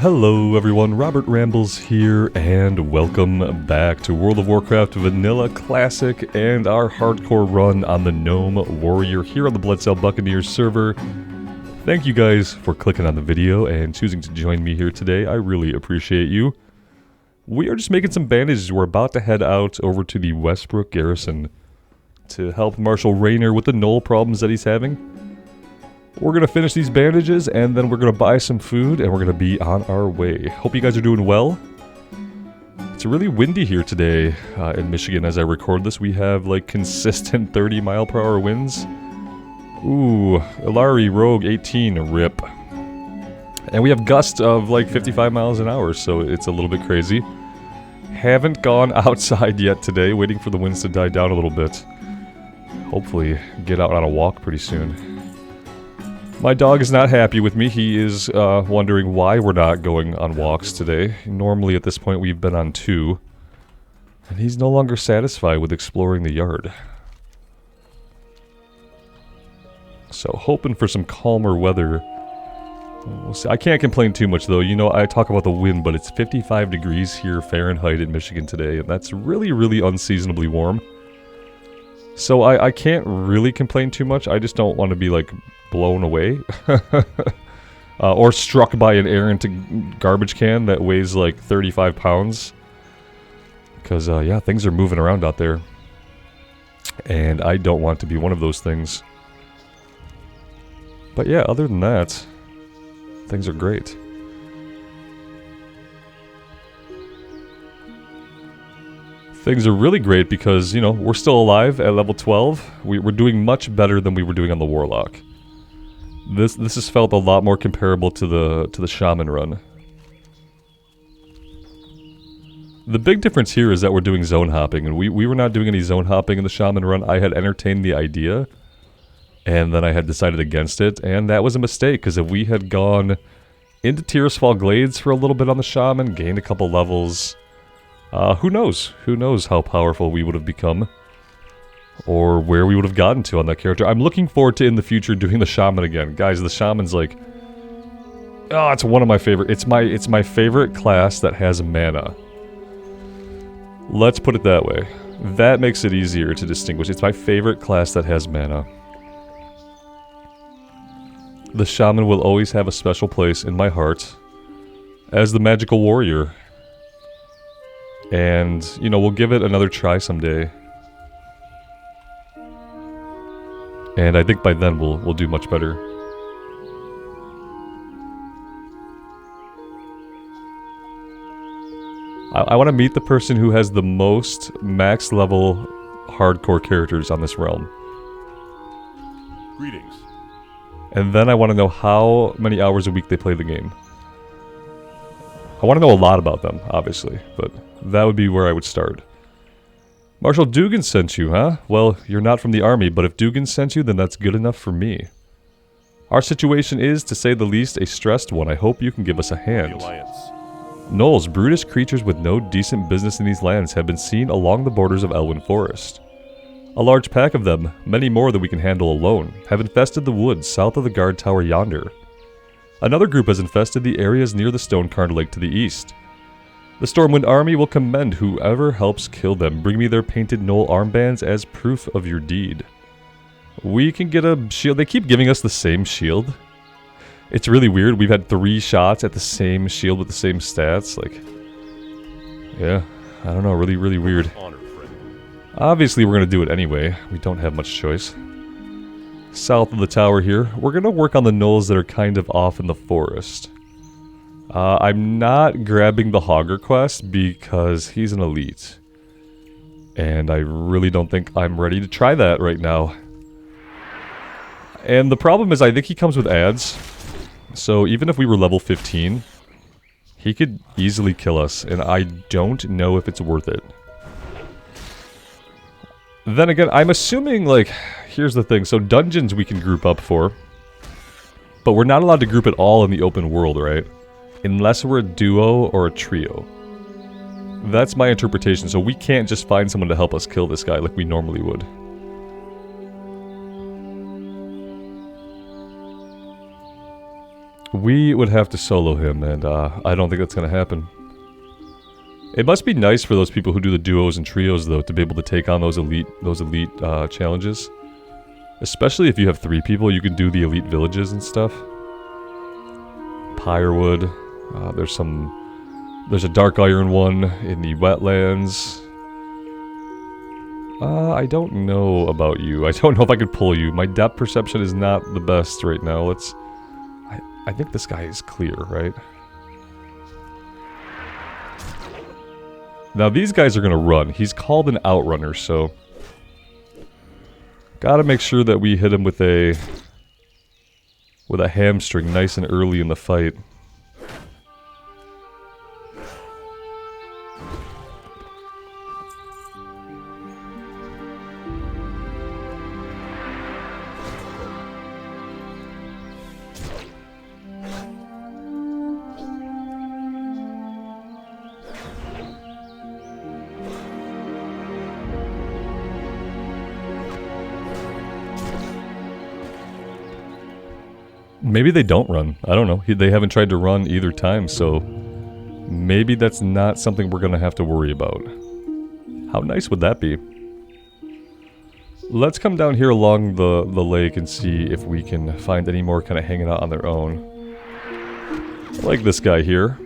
Hello everyone, Robert Rambles here, and welcome back to World of Warcraft Vanilla Classic and our hardcore run on the Gnome Warrior here on the Bloodsail Buccaneers server. Thank you guys for clicking on the video and choosing to join me here today. I really appreciate you. We are just making some bandages. We're about to head out over to the Westbrook Garrison to help Marshal Raynor with the Gnoll problems that he's having. We're going to finish these bandages, and then we're going to buy some food, and we're going to be on our way. Hope you guys are doing well. It's really windy here today in Michigan as I record this. We have, like, consistent 30-mile-per-hour winds. Ooh, Ilari Rogue 18, rip. And we have gusts of, like, 55 miles an hour, so it's a little bit crazy. Haven't gone outside yet today, waiting for the winds to die down a little bit. Hopefully get out on a walk pretty soon. My dog is not happy with me. He is wondering why we're not going on walks today. Normally at this point we've been on 2. And he's no longer satisfied with exploring the yard. So hoping for some calmer weather. We'll see. I can't complain too much though. You know, I talk about the wind, but it's 55 degrees here Fahrenheit in Michigan today. And that's really, really unseasonably warm. So I can't really complain too much. I just don't want to be like blown away or struck by an errant garbage can that weighs like 35 pounds because yeah, things are moving around out there and I don't want to be one of those things. But yeah, other than that, things are great. Things are really great because, you know, we're still alive at level 12. We're doing much better than we were doing on the Warlock. This has felt a lot more comparable to the Shaman run. The big difference here is that we're doing zone hopping, and we were not doing any zone hopping in the Shaman run. I had entertained the idea, and then I had decided against it, and that was a mistake, because if we had gone into Tirisfal Glades for a little bit on the Shaman, gained a couple levels, who knows? Who knows how powerful we would have become? Or where we would have gotten to on that character. I'm looking forward to in the future doing the Shaman again. Guys, the Shaman's like... oh, it's one of my favorite... It's my favorite class that has mana. Let's put it that way. That makes it easier to distinguish. It's my favorite class that has mana. The Shaman will always have a special place in my heart as the magical warrior. And, you know, we'll give it another try someday. And I think by then we'll do much better. I want to meet the person who has the most max level hardcore characters on this realm. Greetings. And then I want to know how many hours a week they play the game. I want to know a lot about them, obviously, but that would be where I would start. Marshal Dugan sent you, huh? Well, you're not from the army, but if Dugan sent you, then that's good enough for me. Our situation is, to say the least, a stressed one. I hope you can give us a hand. Gnolls, brutish creatures with no decent business in these lands, have been seen along the borders of Elwyn Forest. A large pack of them, many more than we can handle alone, have infested the woods south of the guard tower yonder. Another group has infested the areas near the Stonecarn Lake to the east. The Stormwind army will commend whoever helps kill them. Bring me their painted Gnoll armbands as proof of your deed. We can get a shield. They keep giving us the same shield. It's really weird. We've had 3 shots at the same shield with the same stats. Like, yeah, I don't know. Really, really weird. Obviously, we're going to do it anyway. We don't have much choice. South of the tower here, we're going to work on the gnolls that are kind of off in the forest. I'm not grabbing the Hogger quest because he's an elite. And I really don't think I'm ready to try that right now. And the problem is I think he comes with ads. So even if we were level 15, he could easily kill us. And I don't know if it's worth it. Then again, I'm assuming, like, here's the thing. So dungeons we can group up for. But we're not allowed to group at all in the open world, right? Unless we're a duo or a trio. That's my interpretation, so we can't just find someone to help us kill this guy like we normally would. We would have to solo him, and I don't think that's going to happen. It must be nice for those people who do the duos and trios, though, to be able to take on those elite challenges. Especially if you have 3 people, you can do the elite villages and stuff. Pyrewood. There's a dark iron one in the wetlands. I don't know about you. I don't know if I could pull you. My depth perception is not the best right now. I think this guy is clear, right? Now these guys are gonna run. He's called an outrunner, so gotta make sure that we hit him with a hamstring nice and early in the fight. Maybe they don't run. I don't know. They haven't tried to run either time, so maybe that's not something we're going to have to worry about. How nice would that be? Let's come down here along the lake and see if we can find any more kind of hanging out on their own. Like this guy here.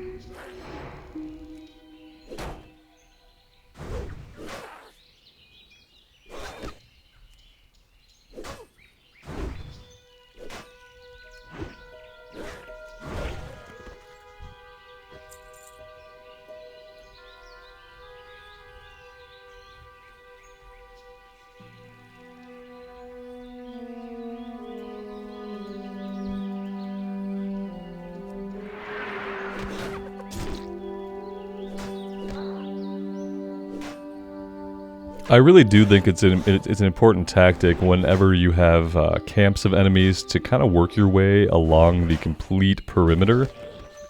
I really do think it's an important tactic whenever you have camps of enemies to kind of work your way along the complete perimeter.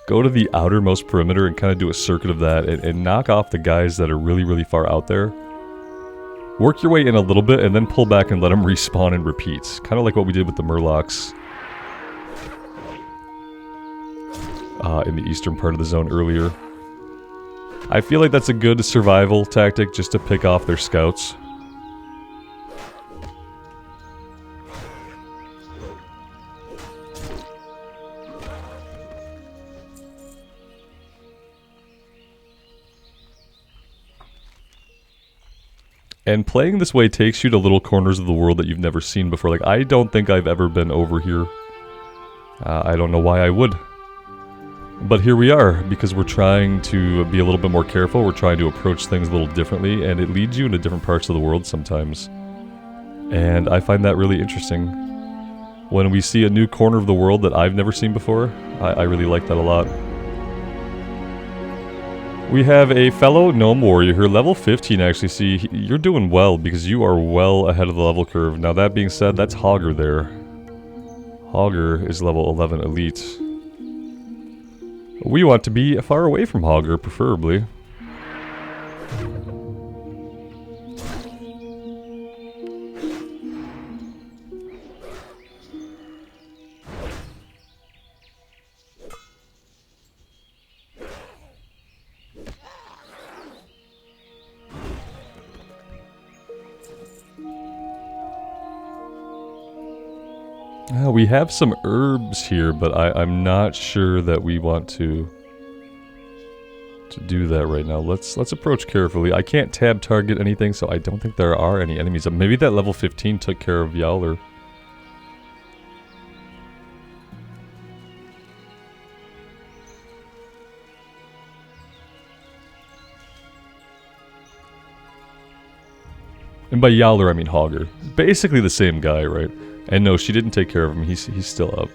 Go to the outermost perimeter and kind of do a circuit of that and knock off the guys that are really, really far out there. Work your way in a little bit and then pull back and let them respawn and repeat. Kind of like what we did with the Murlocs in the eastern part of the zone earlier. I feel like that's a good survival tactic, just to pick off their scouts. And playing this way takes you to little corners of the world that you've never seen before. Like, I don't think I've ever been over here. I don't know why I would. But here we are, because we're trying to be a little bit more careful, we're trying to approach things a little differently, and it leads you into different parts of the world sometimes. And I find that really interesting. When we see a new corner of the world that I've never seen before, I really like that a lot. We have a fellow Gnome warrior here, level 15 actually. See, you're doing well, because you are well ahead of the level curve. Now that being said, that's Hogger there. Hogger is level 11 elite. We want to be far away from Hogger, preferably. We have some herbs here, but I'm not sure that we want to do that right now. Let's approach carefully. I can't tab target anything, so I don't think there are any enemies. Maybe that level 15 took care of Yowler. And by Yowler, I mean Hogger. Basically the same guy, right? And no, she didn't take care of him. He's still up.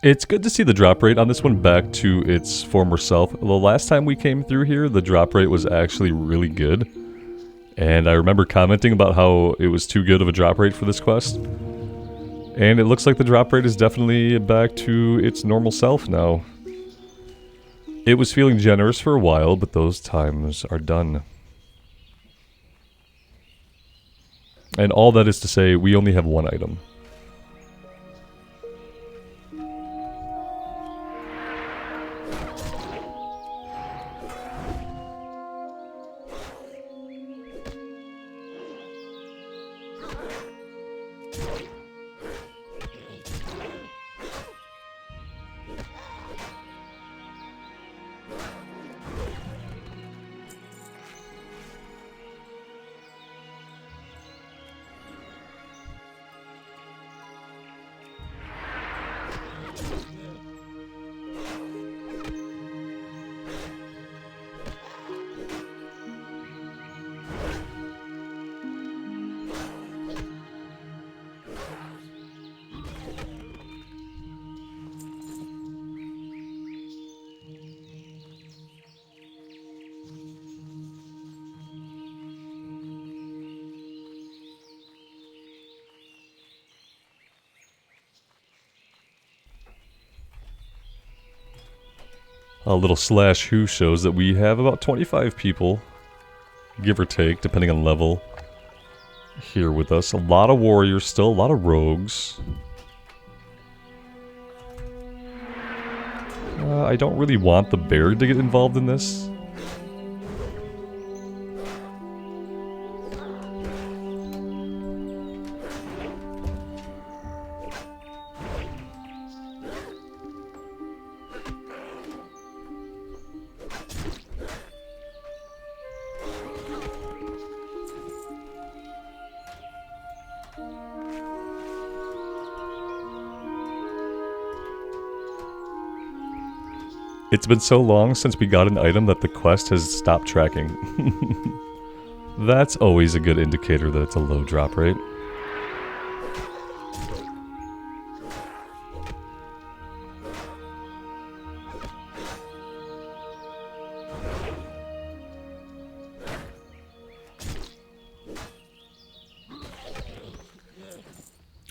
It's good to see the drop rate on this one back to its former self. The last time we came through here, the drop rate was actually really good. And I remember commenting about how it was too good of a drop rate for this quest. And it looks like the drop rate is definitely back to its normal self now. It was feeling generous for a while, but those times are done. And all that is to say, we only have one item. A little slash who shows that we have about 25 people, give or take, depending on level, here with us. A lot of warriors still, a lot of rogues. I don't really want the bear to get involved in this. It's been so long since we got an item that the quest has stopped tracking. That's always a good indicator that it's a low drop rate.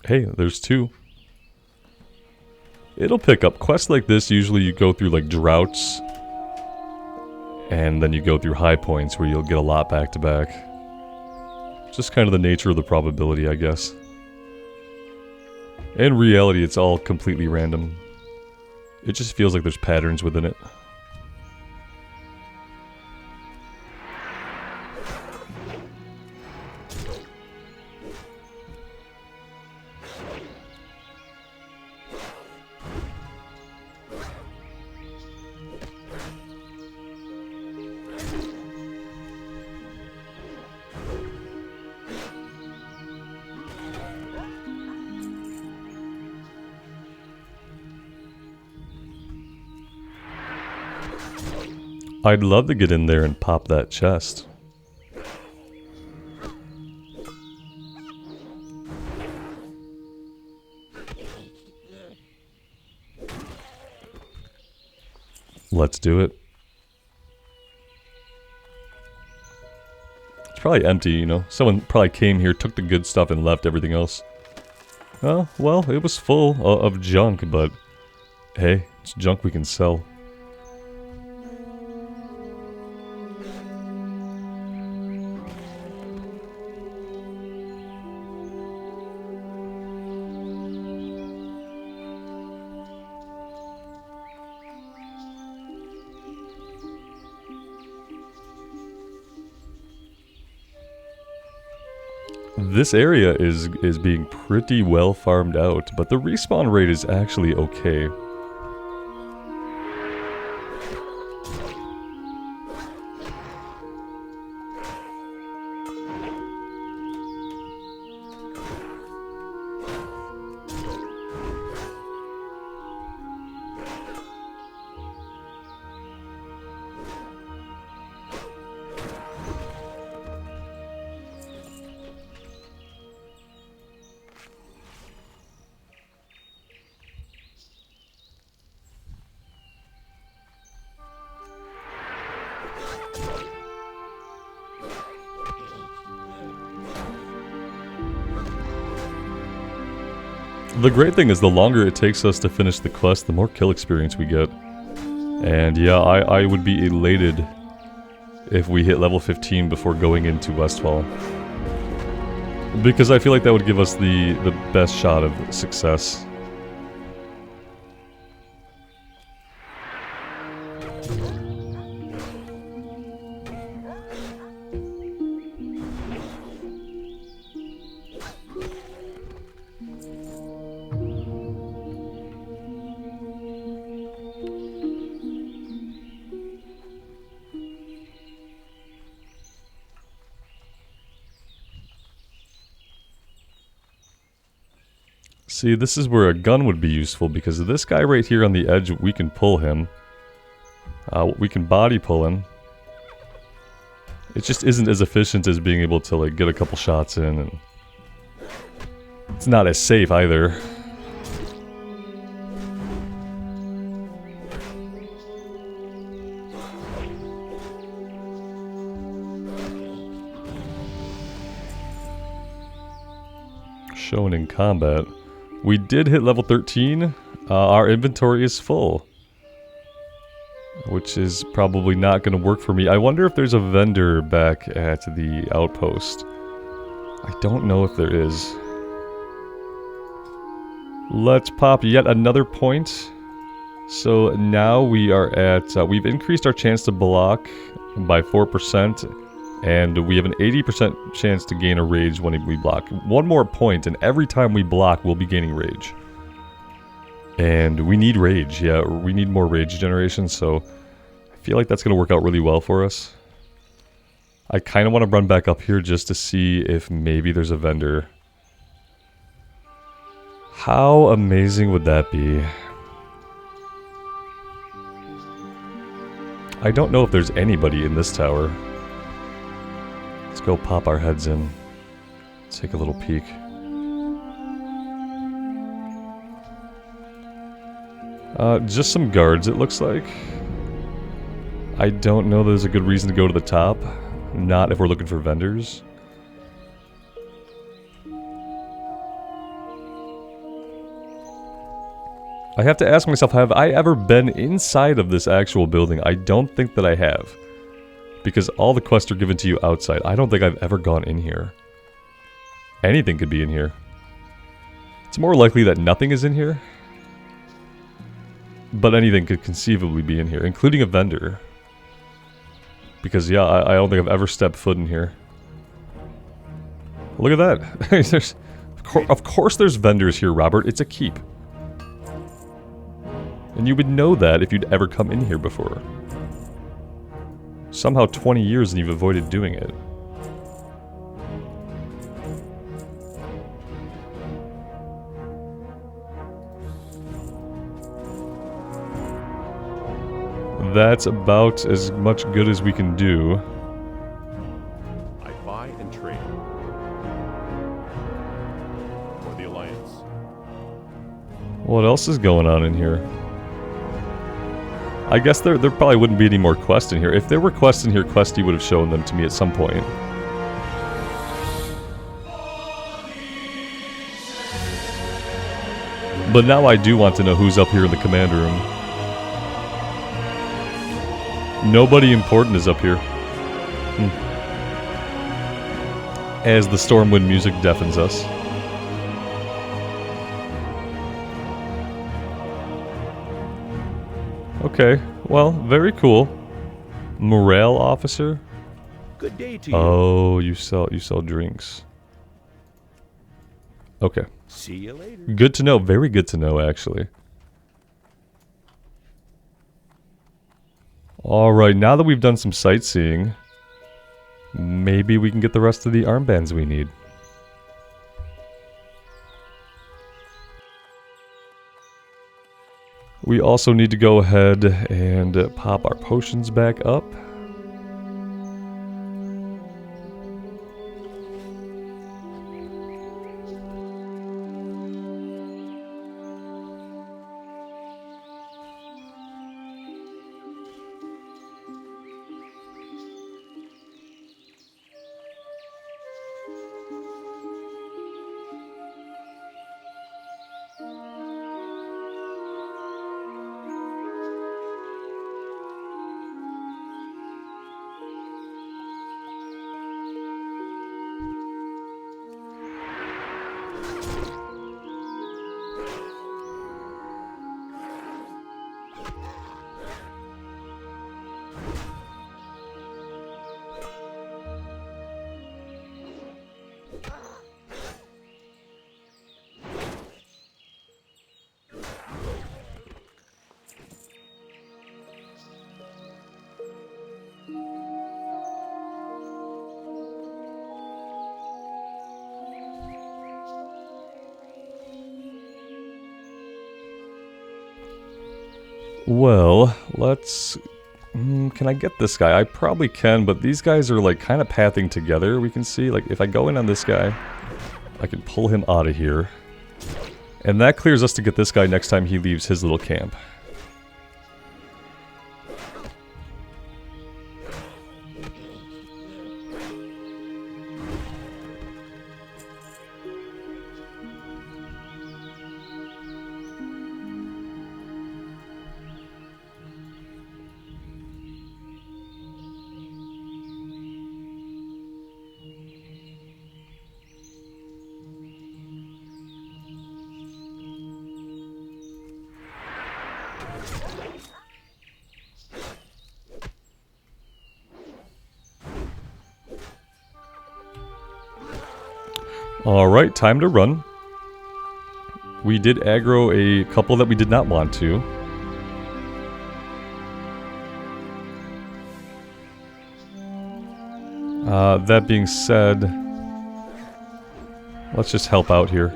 Hey, there's two. It'll pick up. Quests like this, usually you go through like droughts, and then you go through high points where you'll get a lot back to back. Just kind of the nature of the probability, I guess. In reality, it's all completely random. It just feels like there's patterns within it. I'd love to get in there and pop that chest. Let's do it. It's probably empty, you know. Someone probably came here, took the good stuff, and left everything else. Oh, well, it was full of junk, but hey, it's junk we can sell. This area is being pretty well farmed out, but the respawn rate is actually okay. The great thing is the longer it takes us to finish the quest, the more kill experience we get. And yeah, I would be elated if we hit level 15 before going into Westfall. Because I feel like that would give us the best shot of success. See, this is where a gun would be useful, because this guy right here on the edge, we can pull him. We can body pull him. It just isn't as efficient as being able to, like, get a couple shots in, and it's not as safe either. Shown in combat. We did hit level 13. Our inventory is full, which is probably not going to work for me. I wonder if there's a vendor back at the outpost. I don't know if there is. Let's pop yet another point. So now we are at... we've increased our chance to block by 4%. And we have an 80% chance to gain a rage when we block. One more point, and every time we block, we'll be gaining rage. And we need rage, yeah, we need more rage generation, so I feel like that's going to work out really well for us. I kind of want to run back up here just to see if maybe there's a vendor. How amazing would that be? I don't know if there's anybody in this tower. Let's go pop our heads in. Take a little peek. Just some guards, it looks like. I don't know there's a good reason to go to the top. Not if we're looking for vendors. I have to ask myself, have I ever been inside of this actual building? I don't think that I have. Because all the quests are given to you outside. I don't think I've ever gone in here. Anything could be in here. It's more likely that nothing is in here. But anything could conceivably be in here, including a vendor. Because yeah, I don't think I've ever stepped foot in here. Look at that. There's, of course there's vendors here, Robert. It's a keep. And you would know that if you'd ever come in here before. Somehow 20 years and you've avoided doing it. That's about as much good as we can do. I buy and trade. For the Alliance. What else is going on in here? I guess there probably wouldn't be any more quests in here. If there were quests in here, Questy would have shown them to me at some point. But now I do want to know who's up here in the command room. Nobody important is up here. As the Stormwind music deafens us. Okay, well, very cool. Morale officer? Good day to you. Oh, you sell drinks. Okay. See you later. Good to know, very good to know actually. Alright, now that we've done some sightseeing, maybe we can get the rest of the armbands we need. We also need to go ahead and pop our potions back up. Well, let's... can I get this guy? I probably can, but these guys are like kind of pathing together, we can see. Like if I go in on this guy, I can pull him out of here. And that clears us to get this guy next time he leaves his little camp. Alright, time to run. We did aggro a couple that we did not want to. That being said, let's just help out here.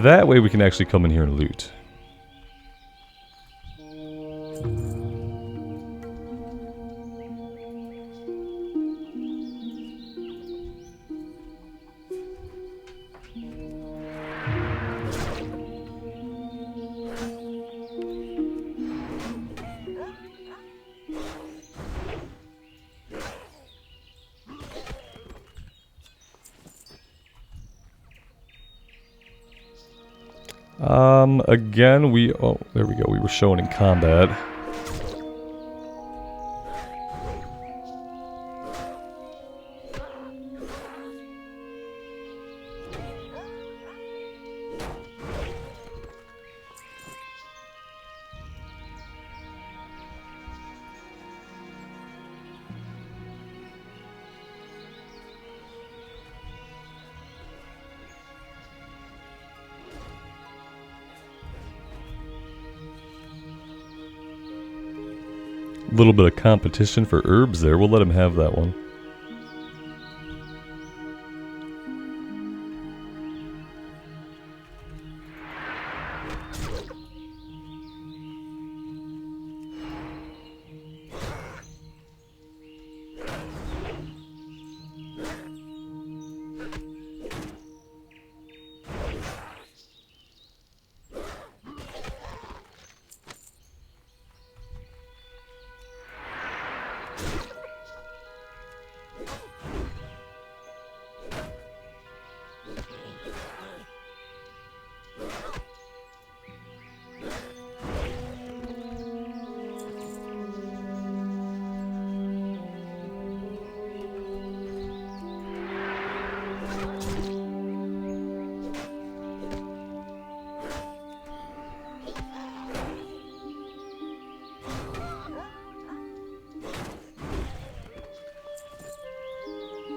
That way we can actually come in here and loot. Again, oh, there we go, we were shown in combat. A little bit of competition for herbs there. We'll let him have that one.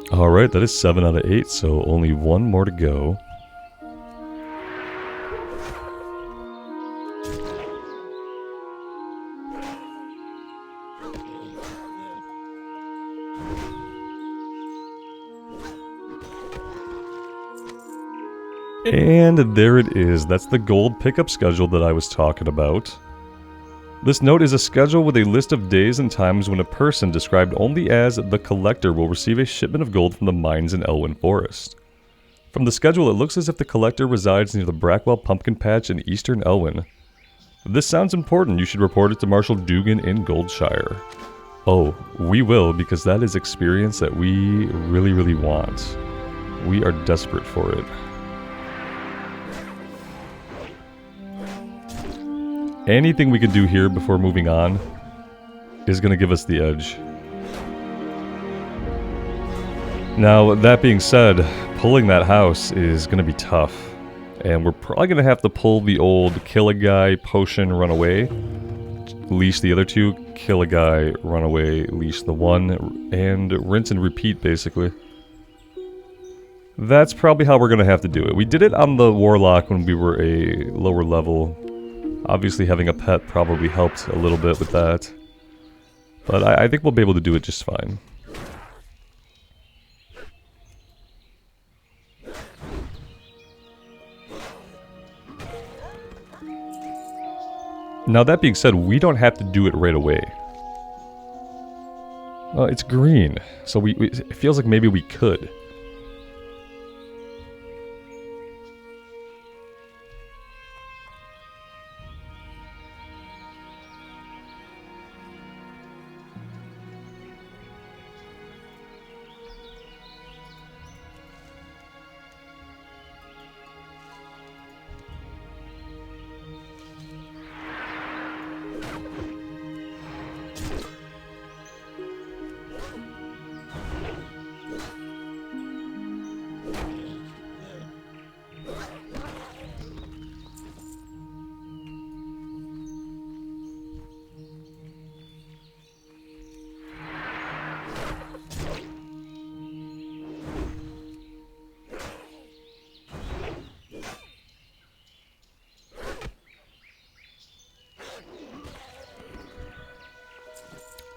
Alright, that is 7 out of 8, so only one more to go. And there it is. That's the gold pickup schedule that I was talking about. This note is a schedule with a list of days and times when a person described only as the Collector will receive a shipment of gold from the mines in Elwyn Forest. From the schedule, it looks as if the Collector resides near the Brackwell Pumpkin Patch in eastern Elwyn. If this sounds important, you should report it to Marshal Dugan in Goldshire. Oh, we will, because that is experience that we really, really want. We are desperate for it. Anything we can do here before moving on is going to give us the edge. Now, that being said, pulling that house is going to be tough. And we're probably going to have to pull the old kill a guy, potion, run away. Leash the other two, kill a guy, run away, leash the one, and rinse and repeat, basically. That's probably how we're going to have to do it. We did it on the Warlock when we were a lower level. Obviously having a pet probably helped a little bit with that. But I think we'll be able to do it just fine. Now that being said, we don't have to do it right away. It's green, so it feels like maybe we could.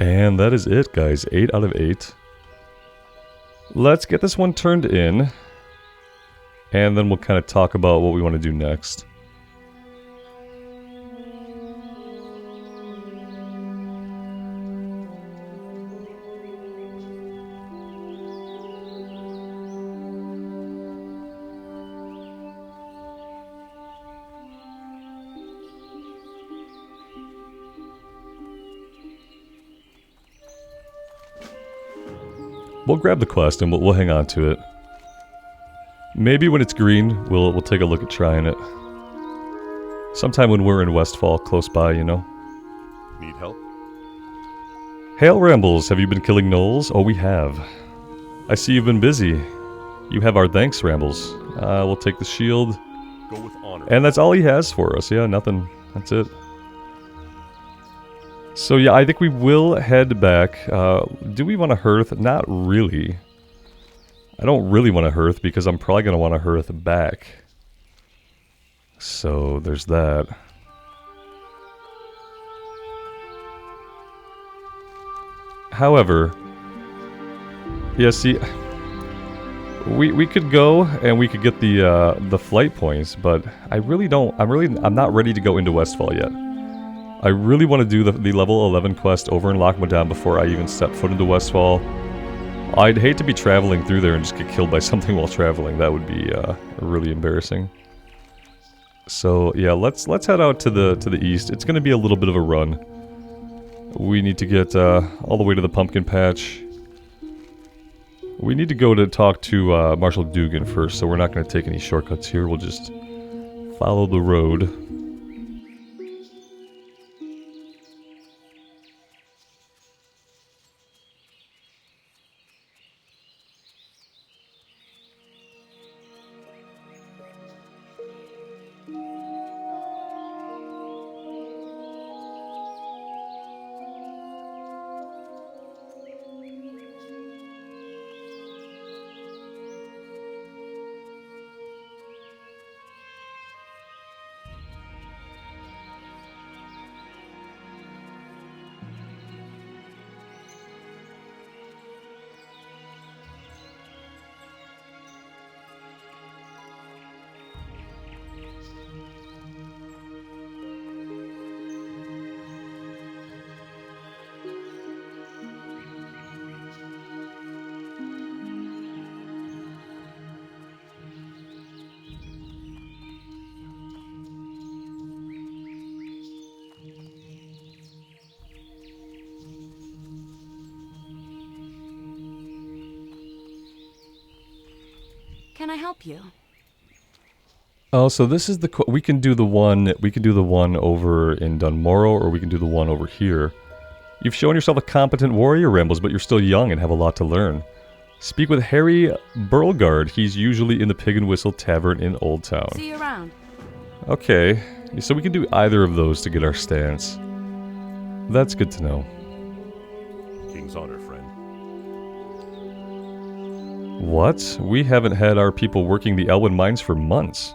And that is it, guys. 8 out of 8. Let's get this one turned in. And then we'll kind of talk about what we want to do next. We'll grab the quest and we'll hang on to it. Maybe when it's green, we'll take a look at trying it. Sometime when we're in Westfall, close by, you know. Need help? Hail Rambles, have you been killing gnolls? Oh, we have. I see you've been busy. You have our thanks, Rambles. We'll take the shield. Go with honor. And that's all he has for us. Yeah, nothing. That's it. So yeah, I think we will head back. Do we want to hearth? Not really. I don't really want to hearth because I'm probably going to want to hearth back. So there's that. However, yeah, see, we could go and we could get the flight points, but I really don't. I'm not ready to go into Westfall yet. I really want to do the level 11 quest over in Loch Modan before I even step foot into Westfall. I'd hate to be traveling through there and just get killed by something while traveling. That would be really embarrassing. So yeah, let's head out to the east. It's going to be a little bit of a run. We need to get all the way to the pumpkin patch. We need to go to talk to Marshal Dugan first, so we're not going to take any shortcuts here. We'll just follow the road. Can I help you? Oh, so this is the we can do the one over in Dunmorrow, or we can do the one over here. You've shown yourself a competent warrior, Rambles, but you're still young and have a lot to learn. Speak with Harry Burlgard. He's usually in the Pig and Whistle Tavern in Old Town. See you around. Okay, so we can do either of those to get our stance. That's good to know. King's honor, friend. What? We haven't had our people working the Elwyn mines for months.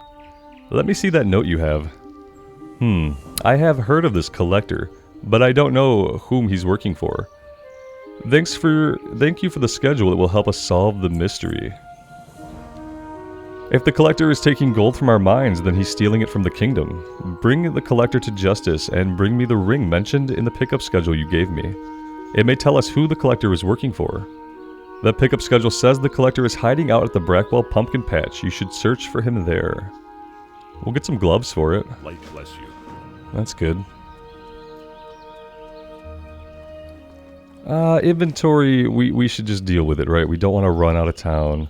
Let me see that note you have. I have heard of this collector, but I don't know whom he's working for. Thank you for the schedule. It will help us solve the mystery. If the collector is taking gold from our mines, then he's stealing it from the kingdom. Bring the collector to justice and bring me the ring mentioned in the pickup schedule you gave me. It may tell us who the collector is working for. That pickup schedule says the collector is hiding out at the Brackwell Pumpkin Patch. You should search for him there. We'll get some gloves for it. Light bless you. That's good. Inventory, we should just deal with it, right? We don't want to run out of town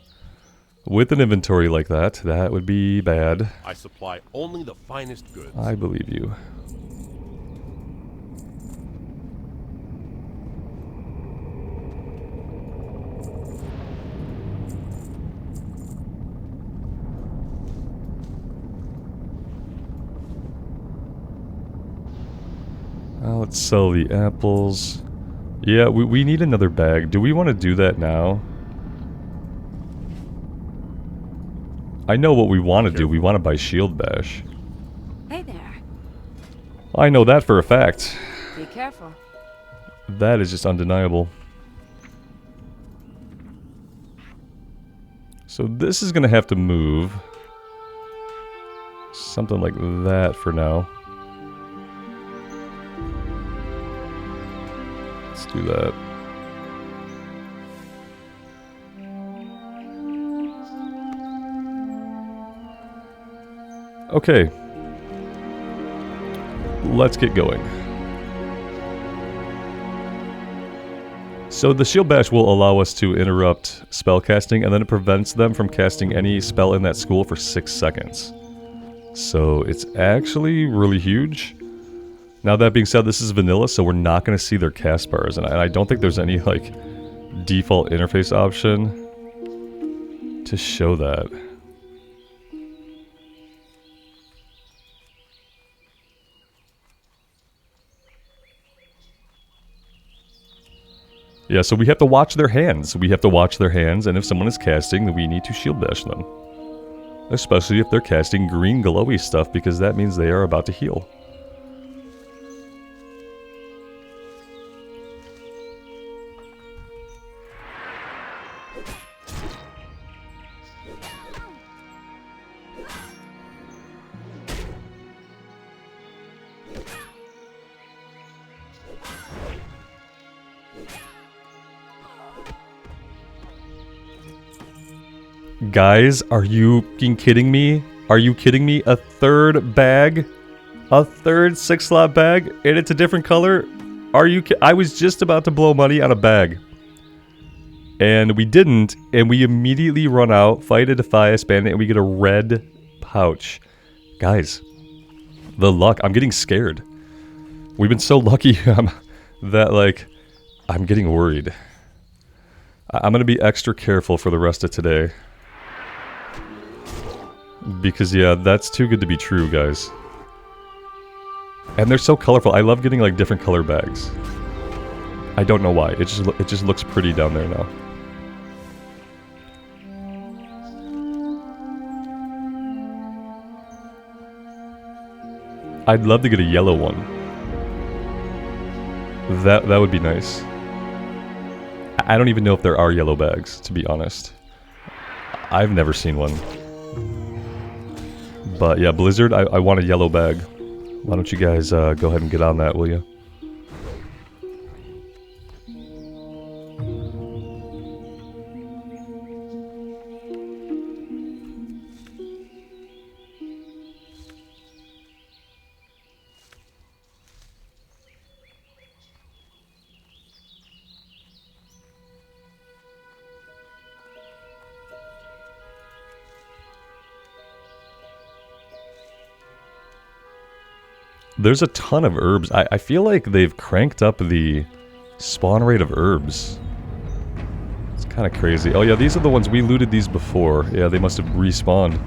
with an inventory like that. That would be bad. I supply only the finest goods. I believe you. Let's sell the apples. Yeah, we need another bag. Do we want to do that now? I know what we want to do. We want to buy Shield Bash. Hey there. I know that for a fact. Be careful. That is just undeniable. So this is going to have to move. Something like that for now. Let's do that. Okay. Let's get going. So the Shield Bash will allow us to interrupt spell casting, and then it prevents them from casting any spell in that school for 6 seconds. So it's actually really huge. Now that being said, this is vanilla, so we're not going to see their cast bars, and I don't think there's any like default interface option to show that. Yeah, so we have to watch their hands. We have to watch their hands, and if someone is casting, then we need to shield bash them. Especially if they're casting green glowy stuff, because that means they are about to heal. Guys, are you fucking kidding me? Are you kidding me? A third bag? A third 6-slot bag? And it's a different color? Are you I was just about to blow money on a bag. And we didn't, and we immediately run out, fight a Defias bandit, and we get a red pouch. Guys, the luck. I'm getting scared. We've been so lucky that, like, I'm getting worried. I'm going to be extra careful for the rest of today. Because, yeah, that's too good to be true, guys. And they're so colorful. I love getting, like, different color bags. I don't know why. It just looks pretty down there now. I'd love to get a yellow one. That would be nice. I don't even know if there are yellow bags, to be honest. I've never seen one. But yeah, Blizzard, I want a yellow bag. Why don't you guys go ahead and get on that, will you? There's a ton of herbs. I feel like they've cranked up the spawn rate of herbs. It's kind of crazy. Oh yeah, these are the ones we looted these before. Yeah, they must have respawned.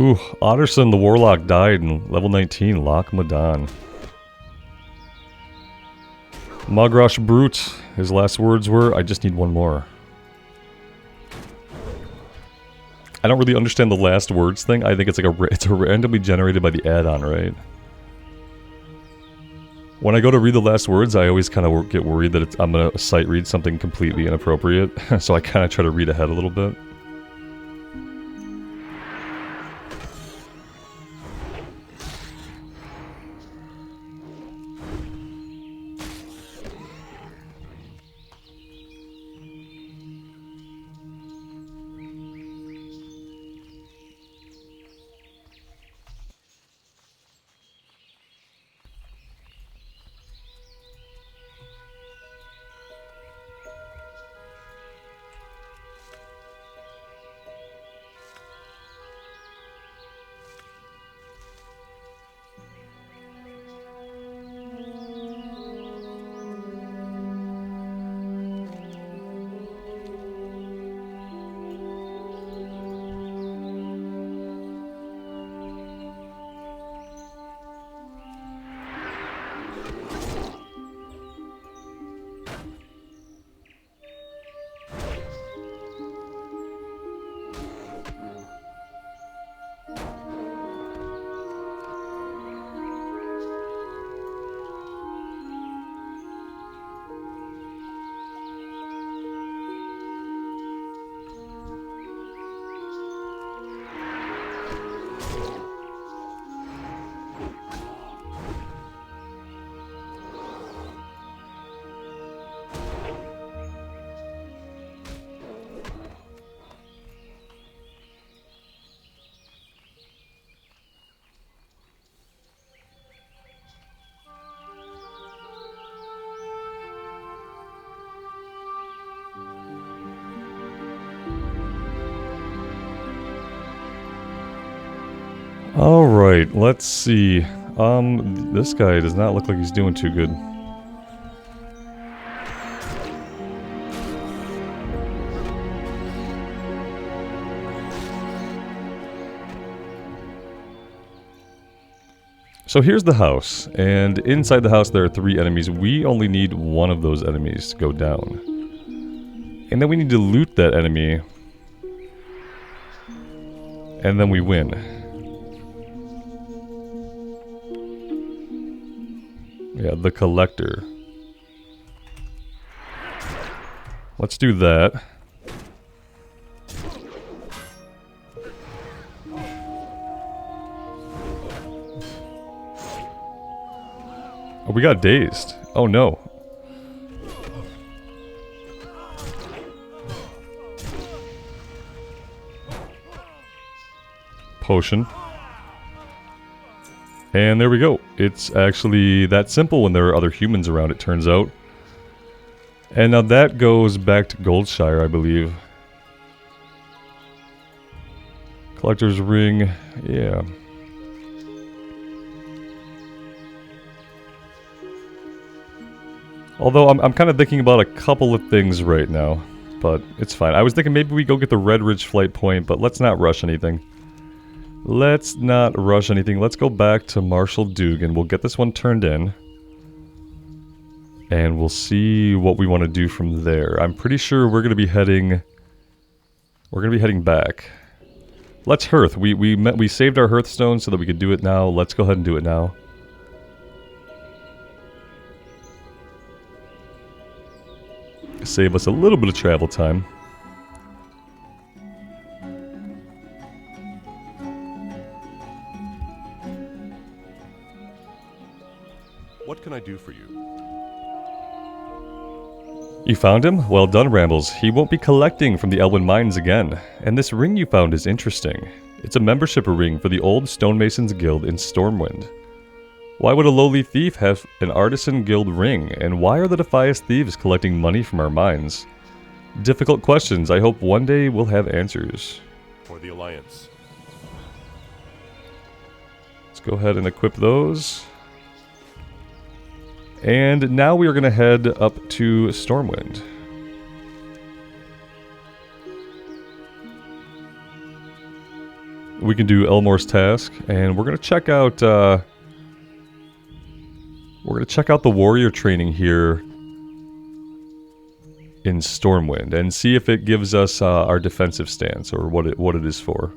Ooh, Otterson the Warlock died in level 19, Loch Madan. Mogrosh Brute, his last words were, I just need one more. I don't really understand the last words thing. I think it's like it's randomly generated by the add-on, right? When I go to read the last words, I always kind of get worried that I'm going to sight read something completely inappropriate. So I kind of try to read ahead a little bit. Alright, let's see. This guy does not look like he's doing too good. So here's the house, and inside the house there are 3 enemies. We only need one of those enemies to go down. And then we need to loot that enemy. And then we win. Yeah, the collector. Let's do that. Oh, we got dazed. Oh no. Potion. And there we go. It's actually that simple when there are other humans around, it turns out. And now that goes back to Goldshire, I believe. Collector's Ring. Yeah. Although I'm kind of thinking about a couple of things right now, but it's fine. I was thinking maybe we go get the Red Ridge flight point, but let's not rush anything. Let's not rush anything. Let's go back to Marshal Dugan. We'll get this one turned in. And we'll see what we want to do from there. I'm pretty sure we're going to be heading... We're going to be heading back. Let's hearth. We saved our hearthstone so that we could do it now. Let's go ahead and do it now. Save us a little bit of travel time. What can I do for you? You found him? Well done, Rambles. He won't be collecting from the Elwyn Mines again. And this ring you found is interesting. It's a membership ring for the old Stonemasons Guild in Stormwind. Why would a lowly thief have an Artisan Guild ring, and why are the Defias thieves collecting money from our mines? Difficult questions. I hope one day we'll have answers. For the Alliance. Let's go ahead and equip those. And now we are going to head up to Stormwind. we can do Elmore's task, and we're gonna check out the warrior training here in Stormwind and see if it gives us our defensive stance or what it is for.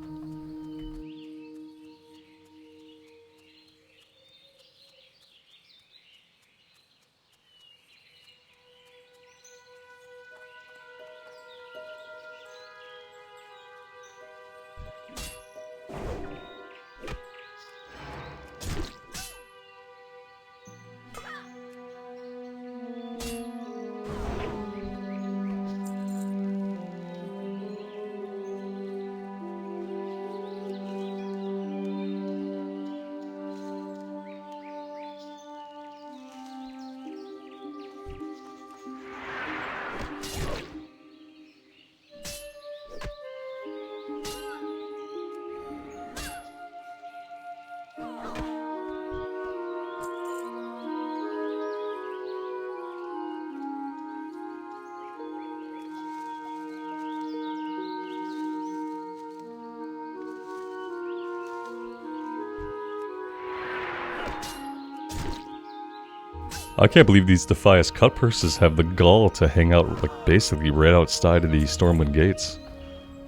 I can't believe these Defias cut purses have the gall to hang out, like, basically right outside of the Stormwind gates.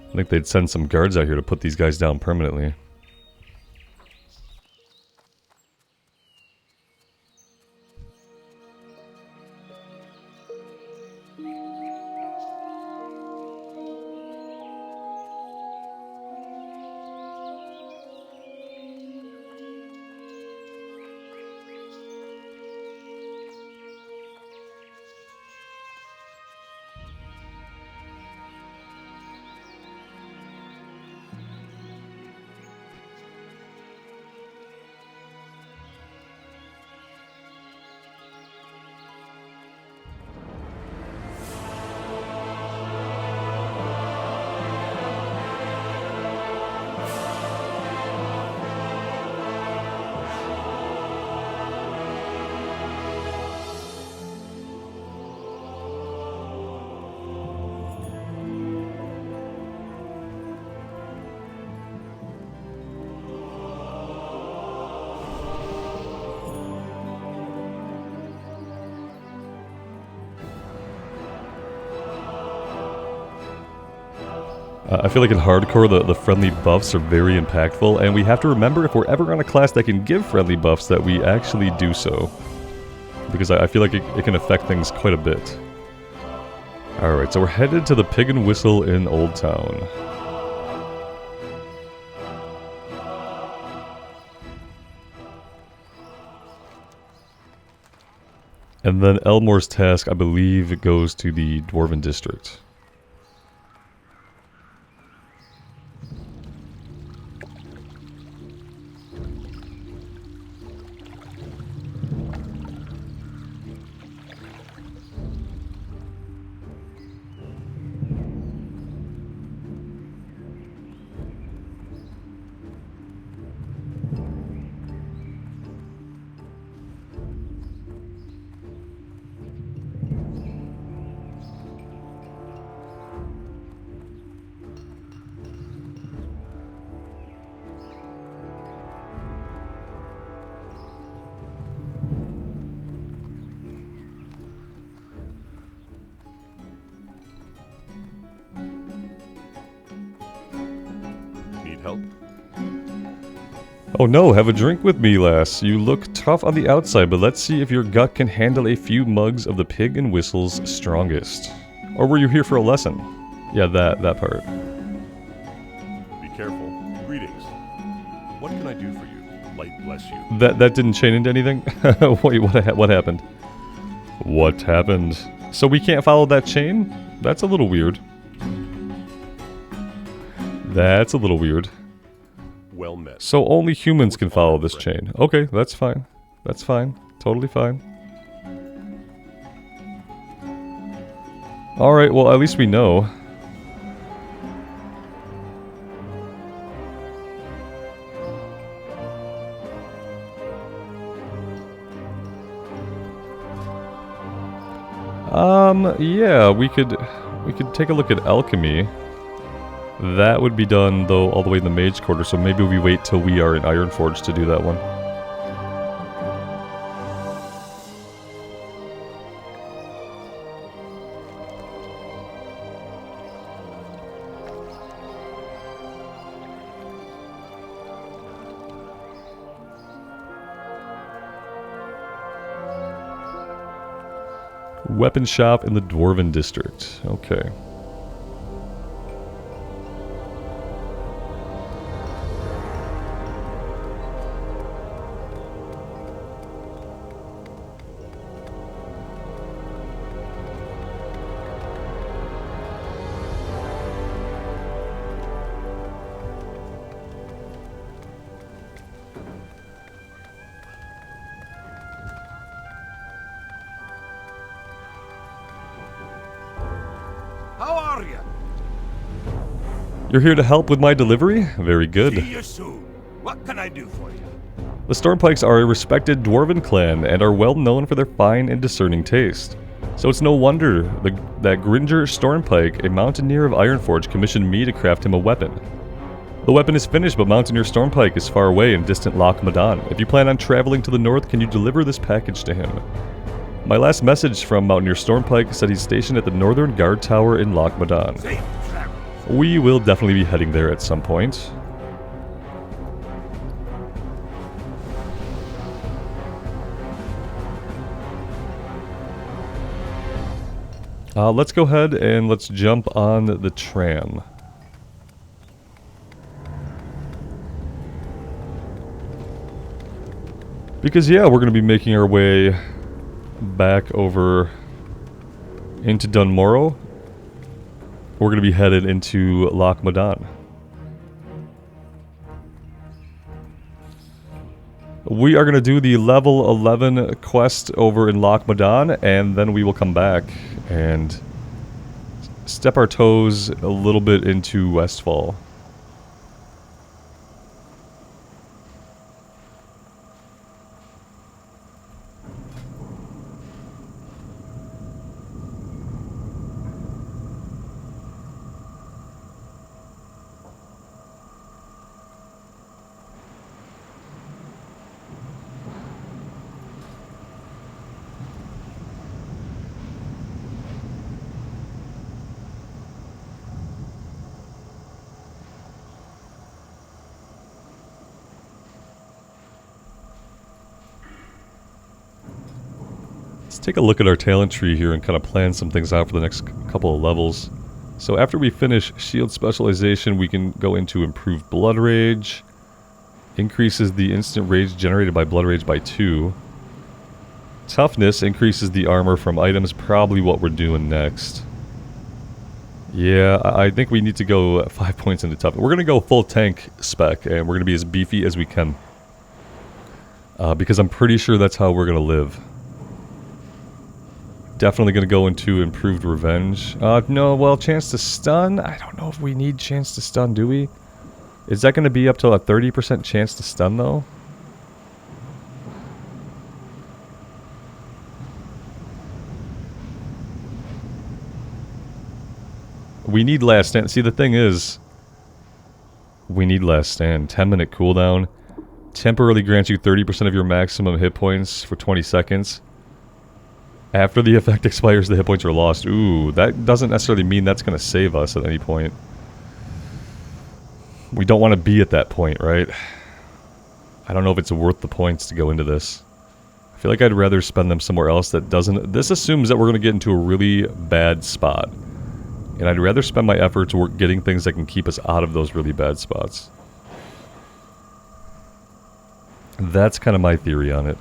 I think they'd send some guards out here to put these guys down permanently. I feel like in hardcore, the friendly buffs are very impactful, and we have to remember if we're ever on a class that can give friendly buffs that we actually do so. Because I feel like it can affect things quite a bit. Alright, so we're headed to the Pig and Whistle in Old Town. And then Elmore's task, I believe it goes to the Dwarven District. Help? Oh no, have a drink with me, lass. You look tough on the outside, but let's see if your gut can handle a few mugs of the Pig and Whistle's strongest. Or were you here for a lesson? Yeah, that part. Be careful. Greetings. What can I do for you? Light bless you. That didn't chain into anything? Wait, what happened? What happened? So we can't follow that chain? That's a little weird. That's a little weird. Well met. So only humans can follow this chain. Okay, that's fine. That's fine. Totally fine. Alright, well at least we know. Yeah, we could take a look at alchemy. That would be done, though, all the way in the Mage Quarter, so maybe we wait till we are in Ironforge to do that one. Weapon shop in the Dwarven District. Okay. How are you? You're here to help with my delivery? Very good. See you soon. What can I do for you? The Stormpikes are a respected dwarven clan and are well known for their fine and discerning taste. So it's no wonder that Gringer Stormpike, a mountaineer of Ironforge, commissioned me to craft him a weapon. The weapon is finished, but Mountaineer Stormpike is far away in distant Loch Madan. If you plan on traveling to the north, can you deliver this package to him? My last message from Mountaineer Stormpike said he's stationed at the Northern Guard Tower in Loch Madan. Safe travels. We will definitely be heading there at some point. Let's go ahead and let's jump on the tram. Because yeah, we're going to be making our way back over into Dunmorrow. We're going to be headed into Loch Madan. We are going to do the level 11 quest over in Loch Madan, and then we will come back and step our toes a little bit into Westfall. Let's take a look at our talent tree here and kind of plan some things out for the next couple of levels. So after we finish shield specialization, we can go into improved blood rage. Increases the instant rage generated by blood rage by 2. Toughness increases the armor from items, probably what we're doing next. Yeah, I think we need to go 5 points into toughness. We're going to go full tank spec, and we're going to be as beefy as we can. Because I'm pretty sure that's how we're going to live. Definitely going to go into improved revenge. No, well, chance to stun? I don't know if we need chance to stun, do we? Is that going to be up to a 30% chance to stun, though? We need last stand. See, the thing is, we need last stand. 10-minute cooldown. Temporarily grants you 30% of your maximum hit points for 20 seconds. After the effect expires, the hit points are lost. Ooh, that doesn't necessarily mean that's going to save us at any point. We don't want to be at that point, right? I don't know if it's worth the points to go into this. I feel like I'd rather spend them somewhere else that doesn't... This assumes that we're going to get into a really bad spot. And I'd rather spend my efforts getting things that can keep us out of those really bad spots. That's kind of my theory on it.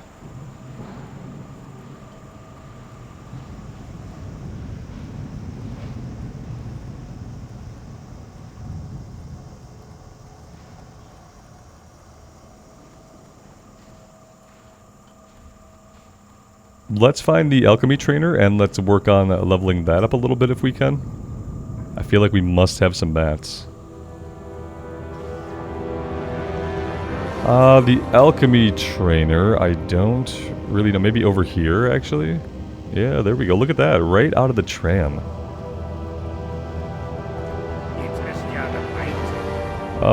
Let's find the alchemy trainer and let's work on leveling that up a little bit if we can. I feel like we must have some bats. The alchemy trainer, I don't really know. Maybe over here, actually? Yeah, there we go. Look at that. Right out of the tram.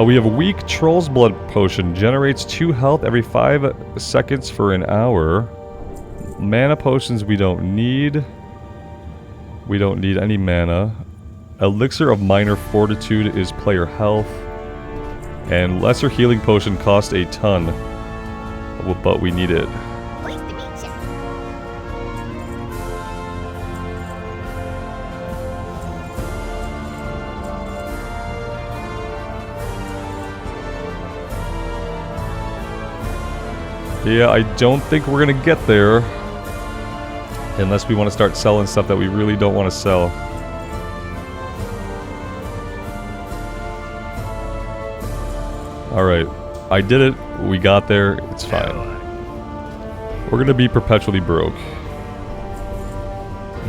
We have a weak Troll's Blood Potion. Generates 2 health every 5 seconds for an hour. Mana potions we don't need. We don't need any mana. Elixir of Minor Fortitude is player health. And Lesser Healing Potion costs a ton. But we need it. Pleased to meet you. Yeah, I don't think we're gonna get there. Unless we want to start selling stuff that we really don't want to sell. Alright, I did it. We got there. It's fine. We're gonna be perpetually broke.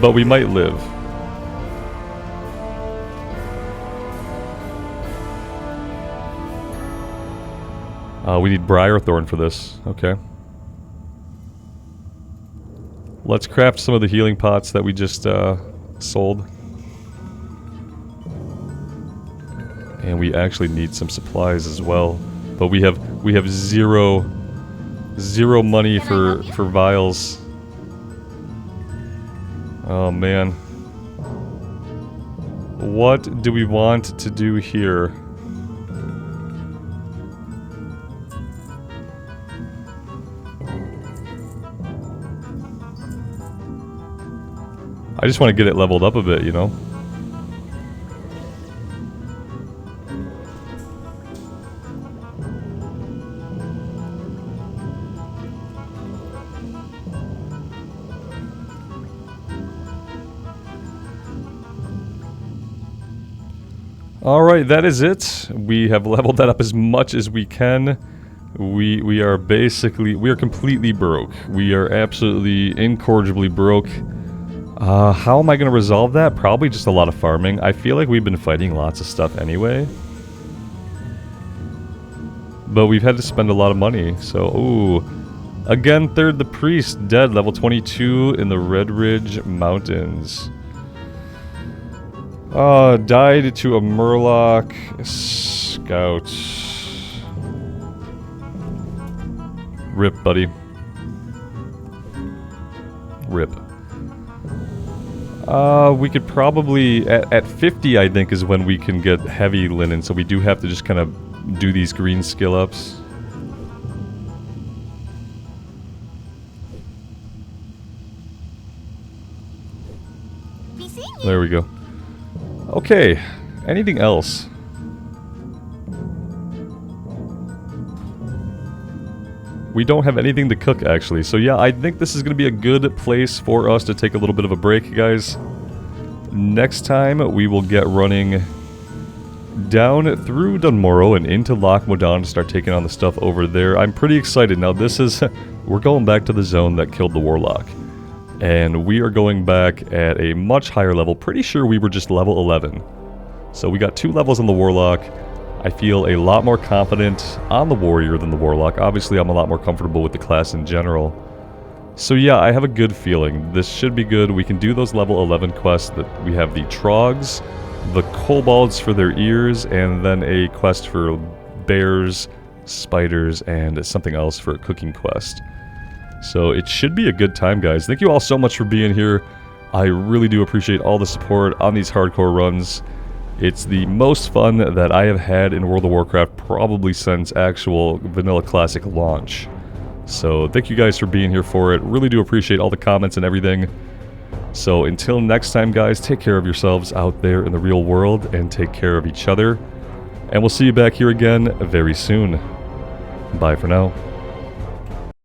But we might live. We need Briarthorn for this. Okay. Let's craft some of the healing pots that we just sold. And we actually need some supplies as well. But we have zero money for vials. Oh man. What do we want to do here? I just want to get it leveled up a bit, you know? Alright, that is it. We have leveled that up as much as we can. We are completely broke. We are absolutely incorrigibly broke. How am I going to resolve that? Probably just a lot of farming. I feel like we've been fighting lots of stuff anyway. But we've had to spend a lot of money, so... Ooh. Again, Third the Priest, dead, level 22 in the Red Ridge Mountains. Died to a Murloc Scout. Rip, buddy. Rip. We could probably... At 50, I think, is when we can get heavy linen, so we do have to just kind of do these green skill ups. Be seeing you. There we go. Okay, anything else? We don't have anything to cook, actually. So yeah, I think this is going to be a good place for us to take a little bit of a break, guys. Next time, we will get running down through Dunmorrow and into Loch Modan to start taking on the stuff over there. I'm pretty excited. Now, this is... we're going back to the zone that killed the Warlock. And we are going back at a much higher level. Pretty sure we were just level 11. So we got 2 levels on the Warlock. I feel a lot more confident on the Warrior than the Warlock. Obviously, I'm a lot more comfortable with the class in general. So yeah, I have a good feeling. This should be good. We can do those level 11 quests. That we have the Trogs, the Kobolds for their ears, and then a quest for bears, spiders, and something else for a cooking quest. So it should be a good time, guys. Thank you all so much for being here. I really do appreciate all the support on these hardcore runs. It's the most fun that I have had in World of Warcraft probably since actual Vanilla Classic launch. So thank you guys for being here for it. Really do appreciate all the comments and everything. So until next time, guys, take care of yourselves out there in the real world and take care of each other. And we'll see you back here again very soon. Bye for now.